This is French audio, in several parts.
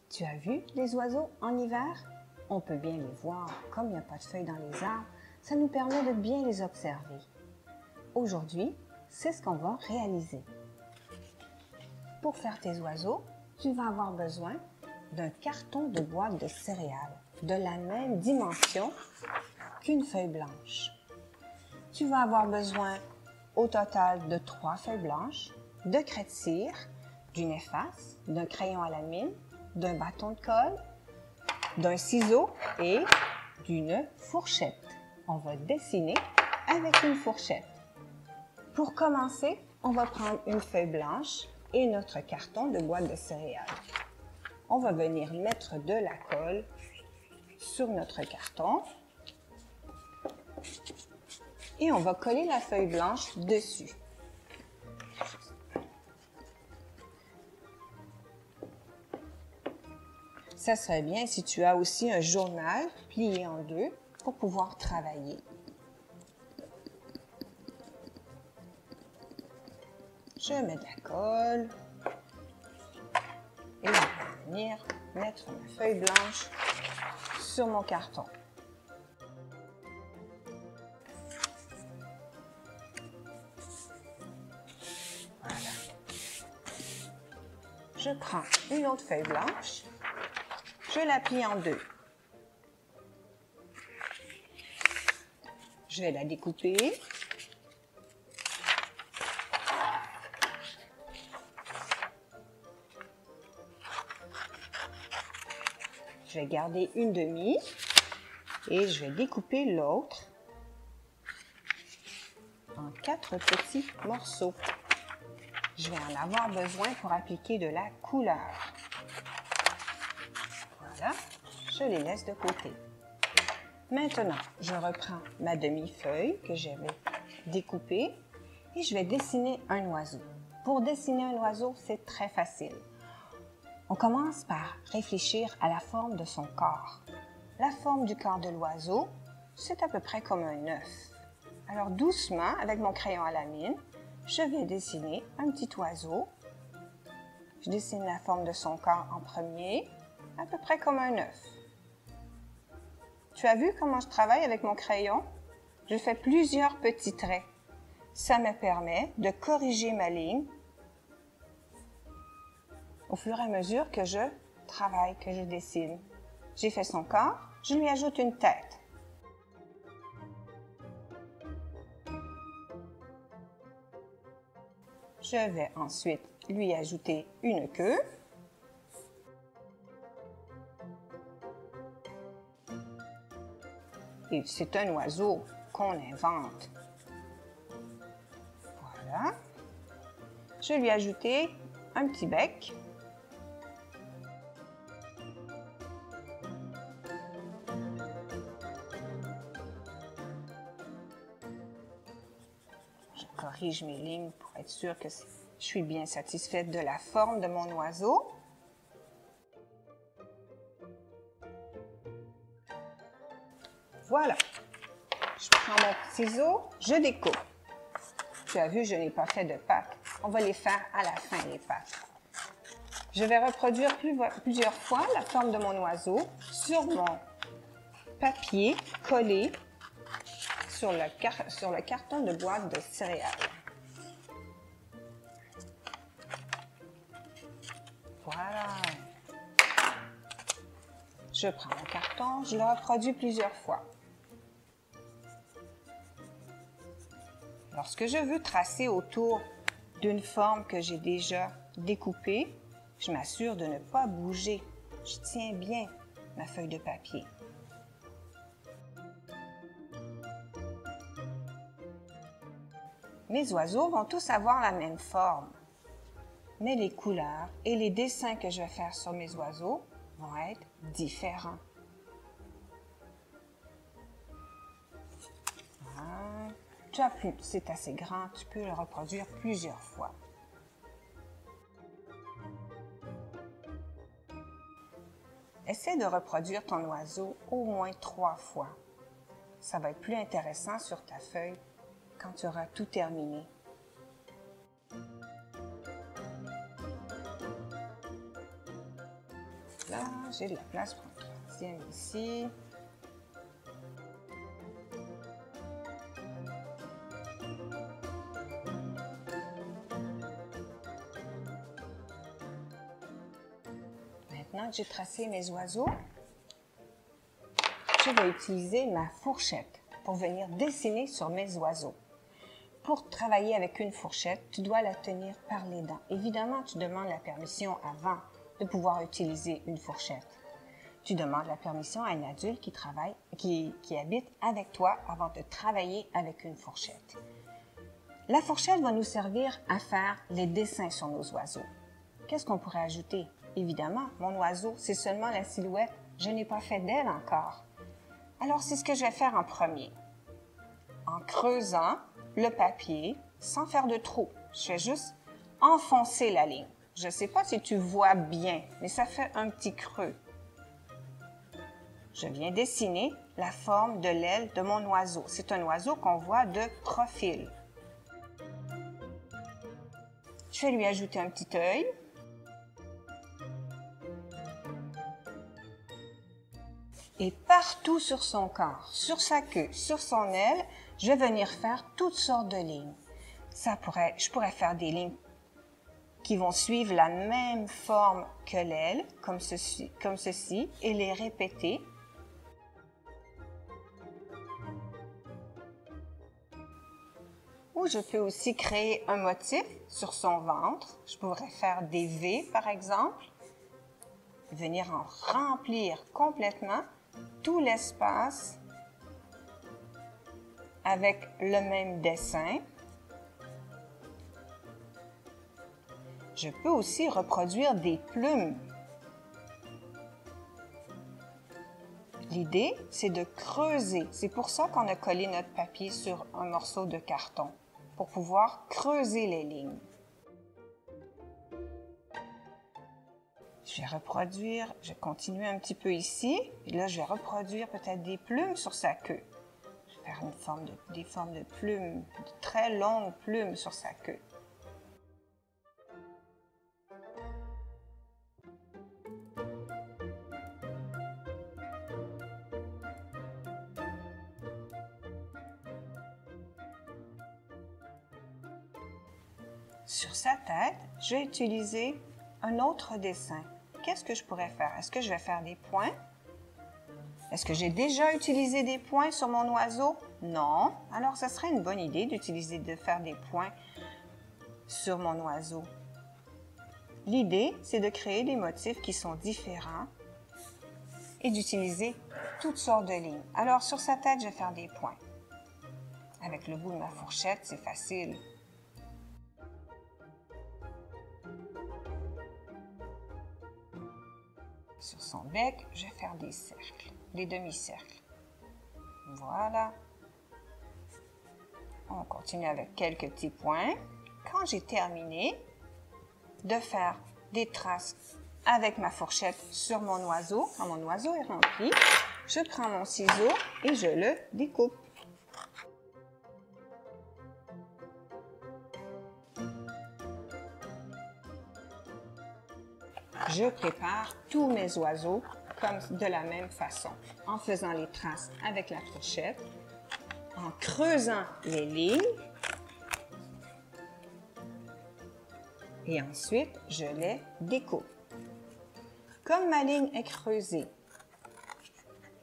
Tu as vu les oiseaux en hiver? On peut bien les voir, comme il n'y a pas de feuilles dans les arbres, ça nous permet de bien les observer. Aujourd'hui, c'est ce qu'on va réaliser. Pour faire tes oiseaux, tu vas avoir besoin d'un carton de boîte de céréales de la même dimension qu'une feuille blanche. Tu vas avoir besoin au total de 3 feuilles blanches, de craie de cire, d'une efface, d'un crayon à la mine, d'un bâton de colle, d'un ciseau et d'une fourchette. On va dessiner avec une fourchette. Pour commencer, on va prendre une feuille blanche et notre carton de boîte de céréales. On va venir mettre de la colle sur notre carton et on va coller la feuille blanche dessus. Ça serait bien si tu as aussi un journal plié en deux pour pouvoir travailler. Je mets de la colle et je vais venir mettre ma feuille blanche sur mon carton. Voilà. Je prends une autre feuille blanche. Je la plie en deux. Je vais la découper. Je vais garder une demi et je vais découper l'autre en 4 petits morceaux. Je vais en avoir besoin pour appliquer de la couleur. Voilà, je les laisse de côté. Maintenant, je reprends ma demi-feuille que j'avais découpée et je vais dessiner un oiseau. Pour dessiner un oiseau, c'est très facile. On commence par réfléchir à la forme de son corps. La forme du corps de l'oiseau, c'est à peu près comme un œuf. Alors doucement, avec mon crayon à la mine, je vais dessiner un petit oiseau. Je dessine la forme de son corps en premier, à peu près comme un œuf. Tu as vu comment je travaille avec mon crayon? Je fais plusieurs petits traits. Ça me permet de corriger ma ligne au fur et à mesure que je travaille, que je dessine. J'ai fait son corps, je lui ajoute une tête. Je vais ensuite lui ajouter une queue. Et c'est un oiseau qu'on invente. Voilà. Je vais lui ajouter un petit bec. Je corrige mes lignes pour être sûre que je suis bien satisfaite de la forme de mon oiseau. Voilà. Je prends mon ciseau, je découpe. Tu as vu, je n'ai pas fait de pattes. On va les faire à la fin, les pattes. Je vais reproduire plusieurs fois la forme de mon oiseau sur mon papier collé sur le carton de boîte de céréales. Voilà. Je prends mon carton, je le reproduis plusieurs fois. Lorsque je veux tracer autour d'une forme que j'ai déjà découpée, je m'assure de ne pas bouger. Je tiens bien ma feuille de papier. Mes oiseaux vont tous avoir la même forme, mais les couleurs et les dessins que je vais faire sur mes oiseaux vont être différents. Voilà. Tu as pu, c'est assez grand, tu peux le reproduire plusieurs fois. Essaie de reproduire ton oiseau au moins 3 fois. Ça va être plus intéressant sur ta feuille quand tu auras tout terminé. Là, j'ai de la place pour un troisième ici. Maintenant que j'ai tracé mes oiseaux, je vais utiliser ma fourchette pour venir dessiner sur mes oiseaux. Pour travailler avec une fourchette, tu dois la tenir par les dents. Évidemment, tu demandes la permission avant de pouvoir utiliser une fourchette. Tu demandes la permission à un adulte qui habite avec toi avant de travailler avec une fourchette. La fourchette va nous servir à faire les dessins sur nos oiseaux. Qu'est-ce qu'on pourrait ajouter? Évidemment, mon oiseau, c'est seulement la silhouette. Je n'ai pas fait d'aile encore. Alors, c'est ce que je vais faire en premier. En creusant le papier sans faire de trou. Je vais juste enfoncer la ligne. Je ne sais pas si tu vois bien, mais ça fait un petit creux. Je viens dessiner la forme de l'aile de mon oiseau. C'est un oiseau qu'on voit de profil. Je vais lui ajouter un petit œil. Et partout sur son corps, sur sa queue, sur son aile, je vais venir faire toutes sortes de lignes. Je pourrais faire des lignes qui vont suivre la même forme que l'aile, comme ceci, et les répéter. Ou je peux aussi créer un motif sur son ventre. Je pourrais faire des V, par exemple. Venir en remplir complètement tout l'espace avec le même dessin. Je peux aussi reproduire des plumes. L'idée, c'est de creuser. C'est pour ça qu'on a collé notre papier sur un morceau de carton, pour pouvoir creuser les lignes. Je vais reproduire, je vais continuer un petit peu ici, et là je vais reproduire peut-être des plumes sur sa queue. Je vais faire des formes de plumes, de très longues plumes sur sa queue. Sur sa tête, je vais utiliser un autre dessin. Qu'est-ce que je pourrais faire? Est-ce que je vais faire des points? Est-ce que j'ai déjà utilisé des points sur mon oiseau? Non. Alors, ce serait une bonne idée de faire des points sur mon oiseau. L'idée, c'est de créer des motifs qui sont différents et d'utiliser toutes sortes de lignes. Alors, sur sa tête, je vais faire des points. Avec le bout de ma fourchette, c'est facile. Sur son bec, je vais faire des cercles, des demi-cercles. Voilà. On continue avec quelques petits points. Quand j'ai terminé de faire des traces avec ma fourchette sur mon oiseau, quand mon oiseau est rempli, je prends mon ciseau et je le découpe. Je prépare tous mes oiseaux de la même façon, en faisant les traces avec la fourchette, en creusant les lignes, et ensuite je les découpe. Comme ma ligne est creusée,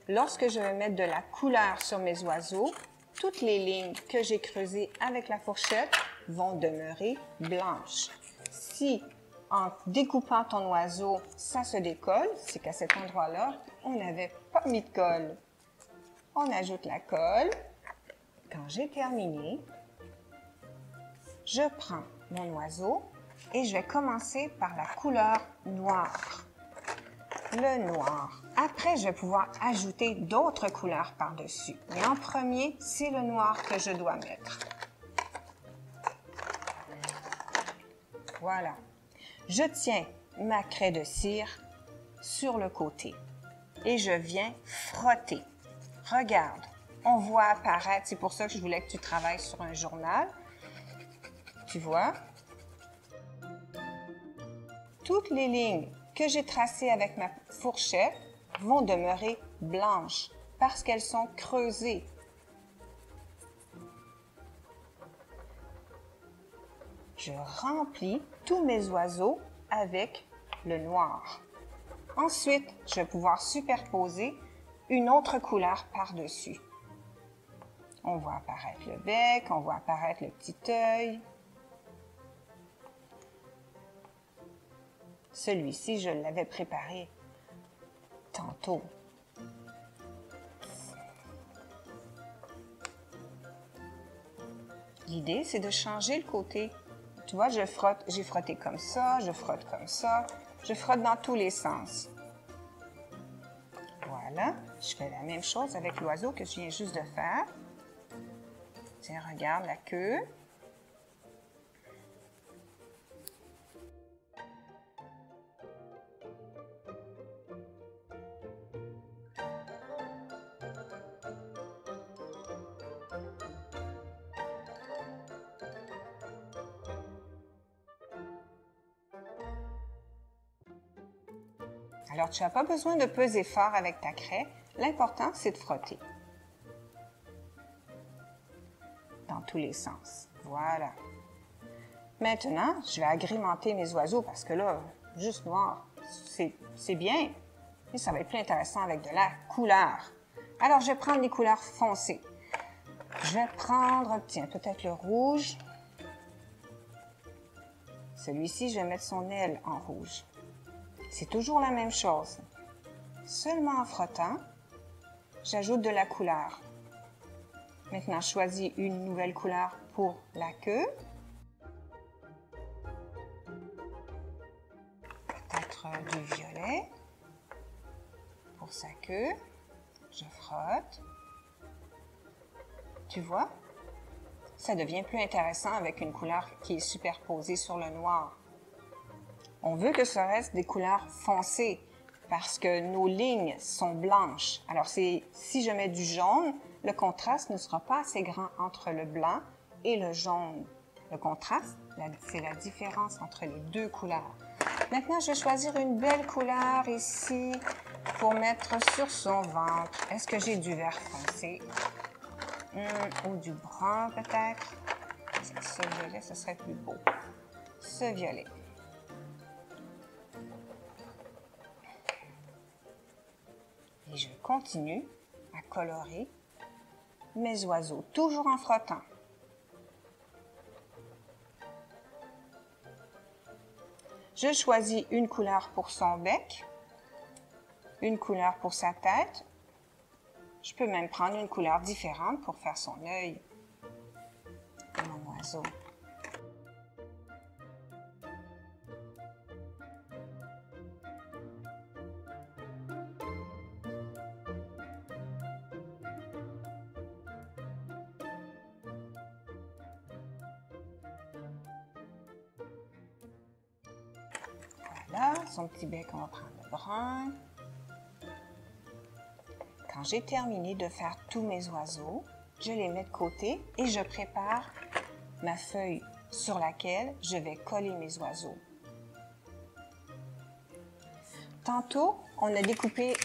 lorsque je vais mettre de la couleur sur mes oiseaux, toutes les lignes que j'ai creusées avec la fourchette vont demeurer blanches. Si en découpant ton oiseau, ça se décolle, c'est qu'à cet endroit-là, on n'avait pas mis de colle. On ajoute la colle. Quand j'ai terminé, je prends mon oiseau et je vais commencer par la couleur noire. Le noir. Après, je vais pouvoir ajouter d'autres couleurs par-dessus. Mais en premier, c'est le noir que je dois mettre. Voilà. Je tiens ma craie de cire sur le côté et je viens frotter. Regarde, on voit apparaître, c'est pour ça que je voulais que tu travailles sur un journal. Tu vois? Toutes les lignes que j'ai tracées avec ma fourchette vont demeurer blanches parce qu'elles sont creusées. Je remplis tous mes oiseaux avec le noir. Ensuite, je vais pouvoir superposer une autre couleur par-dessus. On voit apparaître le bec, on voit apparaître le petit œil. Celui-ci, je l'avais préparé tantôt. L'idée, c'est de changer le côté. Tu vois, je frotte, j'ai frotté comme ça, je frotte comme ça, je frotte dans tous les sens. Voilà, je fais la même chose avec l'oiseau que je viens juste de faire. Tiens, regarde la queue. Alors, tu n'as pas besoin de peser fort avec ta craie. L'important, c'est de frotter. Dans tous les sens. Voilà. Maintenant, je vais agrémenter mes oiseaux parce que là, juste noir, c'est bien. Mais ça va être plus intéressant avec de la couleur. Alors, je vais prendre les couleurs foncées. Je vais prendre, tiens, peut-être le rouge. Celui-ci, je vais mettre son aile en rouge. C'est toujours la même chose. Seulement en frottant, j'ajoute de la couleur. Maintenant, je choisis une nouvelle couleur pour la queue. Peut-être du violet pour sa queue. Je frotte. Tu vois? Ça devient plus intéressant avec une couleur qui est superposée sur le noir. On veut que ça reste des couleurs foncées parce que nos lignes sont blanches. Alors, si je mets du jaune, le contraste ne sera pas assez grand entre le blanc et le jaune. Le contraste, c'est la différence entre les deux couleurs. Maintenant, je vais choisir une belle couleur ici pour mettre sur son ventre. Est-ce que j'ai du vert foncé? Ou du brun peut-être? Ce violet, ce serait plus beau. Ce violet. Et je continue à colorer mes oiseaux, toujours en frottant. Je choisis une couleur pour son bec, une couleur pour sa tête. Je peux même prendre une couleur différente pour faire son œil de mon oiseau. Voilà, son petit bec, on va prendre le brun. Quand j'ai terminé de faire tous mes oiseaux, je les mets de côté et je prépare ma feuille sur laquelle je vais coller mes oiseaux. Tantôt, on a découpé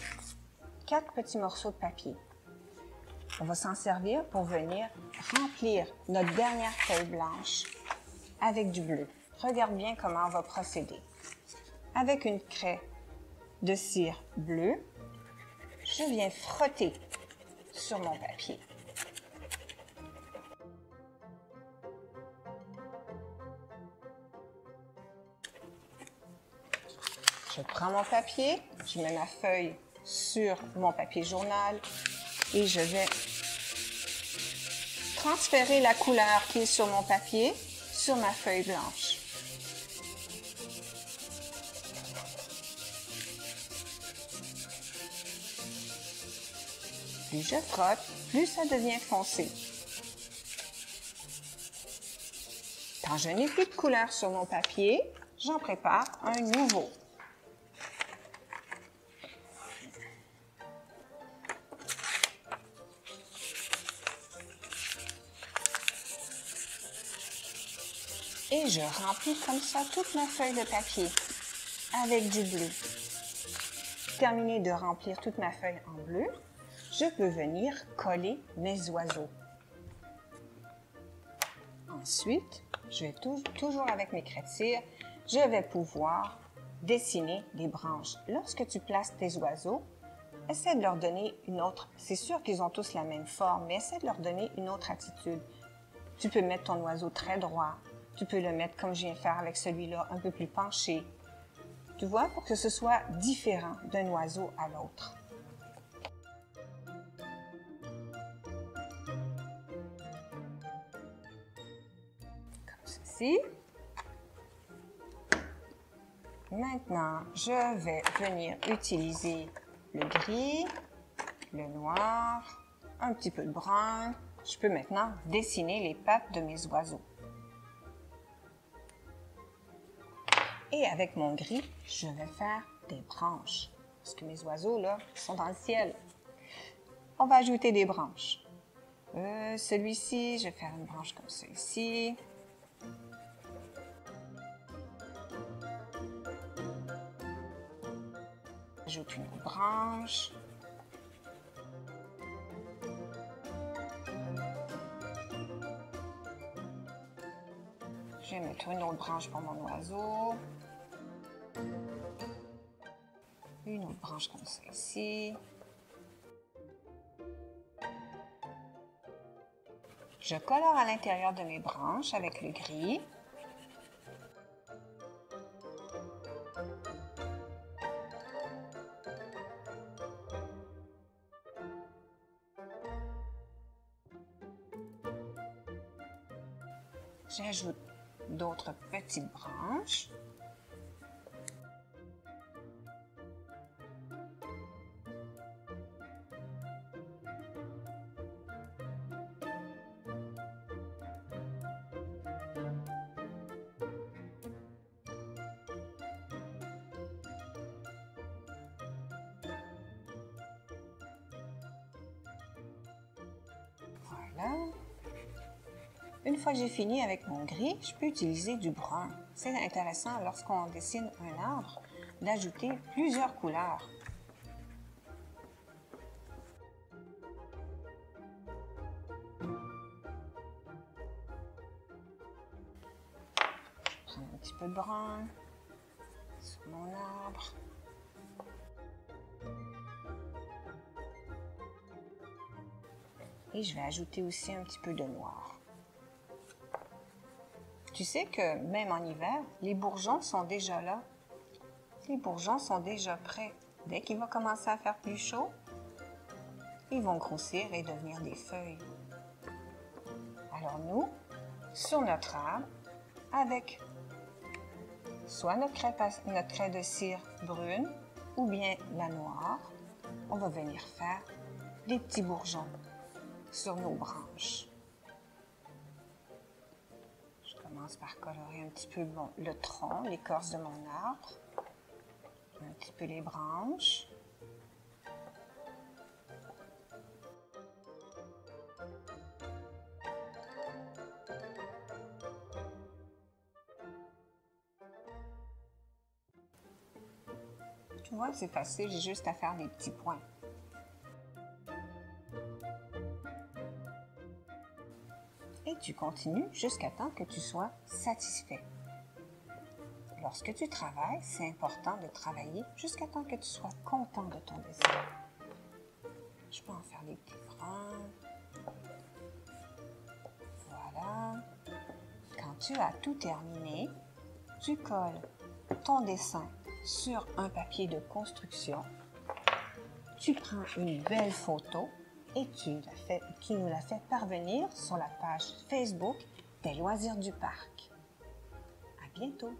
4 petits morceaux de papier. On va s'en servir pour venir remplir notre dernière feuille blanche avec du bleu. Regarde bien comment on va procéder. Avec une craie de cire bleue, je viens frotter sur mon papier. Je prends mon papier, je mets ma feuille sur mon papier journal et je vais transférer la couleur qui est sur mon papier sur ma feuille blanche. Plus je frotte, plus ça devient foncé. Quand je n'ai plus de couleur sur mon papier, j'en prépare un nouveau. Et je remplis comme ça toute ma feuille de papier avec du bleu. Terminé de remplir toute ma feuille en bleu, je peux venir coller mes oiseaux. Ensuite, je vais toujours avec mes crête-cire, je vais pouvoir dessiner des branches. Lorsque tu places tes oiseaux, essaie de leur donner une autre, c'est sûr qu'ils ont tous la même forme, mais essaie de leur donner une autre attitude. Tu peux mettre ton oiseau très droit, tu peux le mettre comme je viens de faire avec celui-là, un peu plus penché. Tu vois, pour que ce soit différent d'un oiseau à l'autre. Comme ceci. Maintenant, je vais venir utiliser le gris, le noir, un petit peu de brun. Je peux maintenant dessiner les pattes de mes oiseaux. Et avec mon gris, je vais faire des branches. Parce que mes oiseaux, là, sont dans le ciel. On va ajouter des branches. Celui-ci, je vais faire une branche comme celle-ci. J'ajoute une autre branche. Je vais mettre une autre branche pour mon oiseau. Une autre branche comme celle-ci. Je colore à l'intérieur de mes branches avec le gris. J'ajoute d'autres petites branches. Voilà. Une fois que j'ai fini avec mon gris, je peux utiliser du brun. C'est intéressant lorsqu'on dessine un arbre d'ajouter plusieurs couleurs. Je prends un petit peu de brun sur mon arbre. Et je vais ajouter aussi un petit peu de noir. Tu sais que même en hiver, les bourgeons sont déjà là. Les bourgeons sont déjà prêts. Dès qu'il va commencer à faire plus chaud, ils vont grossir et devenir des feuilles. Alors nous, sur notre arbre, avec soit notre craie de cire brune ou bien la noire, on va venir faire des petits bourgeons sur nos branches. Je commence par colorer un petit peu le tronc, l'écorce de mon arbre, un petit peu les branches. Tu vois, c'est facile, j'ai juste à faire des petits points. Et tu continues jusqu'à temps que tu sois satisfait. Lorsque tu travailles, c'est important de travailler jusqu'à temps que tu sois content de ton dessin. Je peux en faire des petits bruns. Voilà. Quand tu as tout terminé, tu colles ton dessin sur un papier de construction. Tu prends une belle photo et tu nous la fais parvenir sur la page Facebook des Loisirs du Parc. À bientôt!